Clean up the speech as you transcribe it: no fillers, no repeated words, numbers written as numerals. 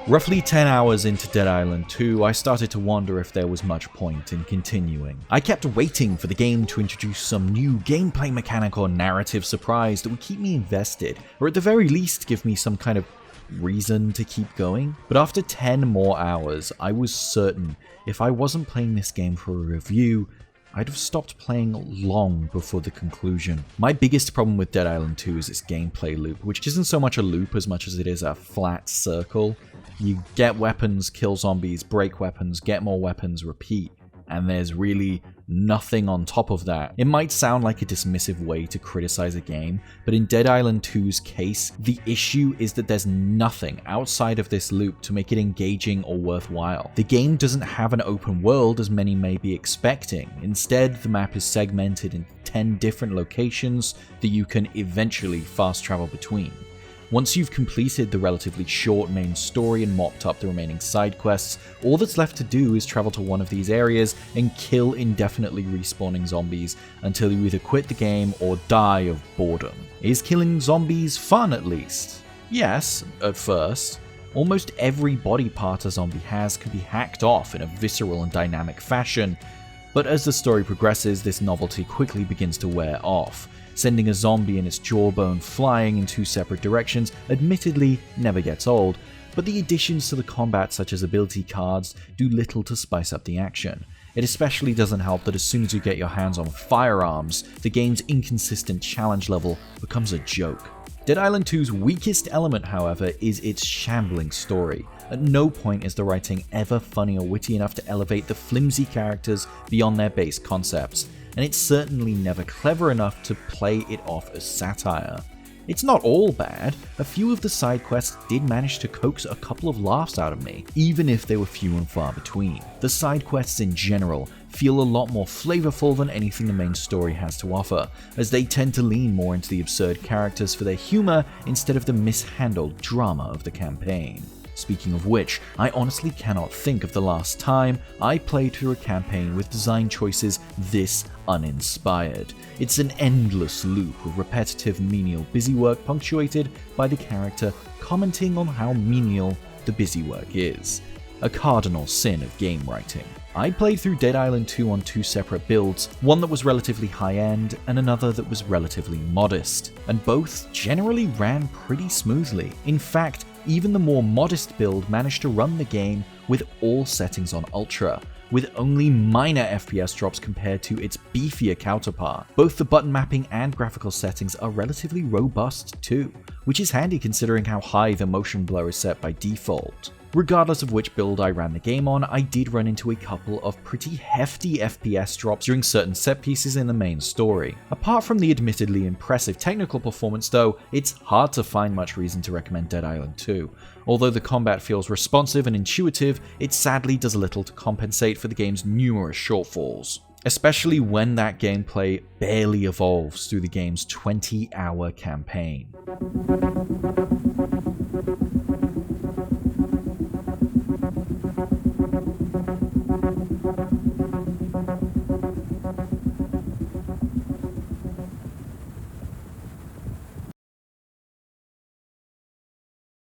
Roughly 10 hours into Dead Island 2, I started to wonder if there was much point in continuing. I kept waiting for the game to introduce some new gameplay mechanic or narrative surprise that would keep me invested, or at the very least give me some kind of reason to keep going. But after 10 more hours, I was certain if I wasn't playing this game for a review, I'd have stopped playing long before the conclusion. My biggest problem with Dead Island 2 is its gameplay loop, which isn't so much a loop as much as it is a flat circle. You get weapons, kill zombies, break weapons, get more weapons, repeat. And there's really nothing on top of that. It might sound like a dismissive way to criticize a game, but in Dead Island 2's case, the issue is that there's nothing outside of this loop to make it engaging or worthwhile. The game doesn't have an open world as many may be expecting. Instead, the map is segmented into 10 different locations that you can eventually fast travel between. Once you've completed the relatively short main story and mopped up the remaining side quests, all that's left to do is travel to one of these areas and kill indefinitely respawning zombies until you either quit the game or die of boredom. Is killing zombies fun at least? Yes, at first. Almost every body part a zombie has can be hacked off in a visceral and dynamic fashion, but as the story progresses, this novelty quickly begins to wear off. Sending a zombie and its jawbone flying in two separate directions admittedly never gets old, but the additions to the combat such as ability cards do little to spice up the action. It especially doesn't help that as soon as you get your hands on firearms, the game's inconsistent challenge level becomes a joke. Dead Island 2's weakest element, however, is its shambling story. At no point is the writing ever funny or witty enough to elevate the flimsy characters beyond their base concepts, and it's certainly never clever enough to play it off as satire. It's not all bad. A few of the side quests did manage to coax a couple of laughs out of me, even if they were few and far between. The side quests in general feel a lot more flavorful than anything the main story has to offer, as they tend to lean more into the absurd characters for their humor instead of the mishandled drama of the campaign. Speaking of which, I honestly cannot think of the last time I played through a campaign with design choices this uninspired. It's an endless loop of repetitive menial busywork punctuated by the character commenting on how menial the busywork is. A cardinal sin of game writing. I played through Dead Island 2 on two separate builds, one that was relatively high-end and another that was relatively modest, and both generally ran pretty smoothly. In fact, even the more modest build managed to run the game with all settings on Ultra, with only minor FPS drops compared to its beefier counterpart. Both the button mapping and graphical settings are relatively robust too, which is handy considering how high the motion blur is set by default. Regardless of which build I ran the game on, I did run into a couple of pretty hefty FPS drops during certain set pieces in the main story. Apart from the admittedly impressive technical performance though, it's hard to find much reason to recommend Dead Island 2. Although the combat feels responsive and intuitive, it sadly does little to compensate for the game's numerous shortfalls. Especially when that gameplay barely evolves through the game's 20-hour campaign.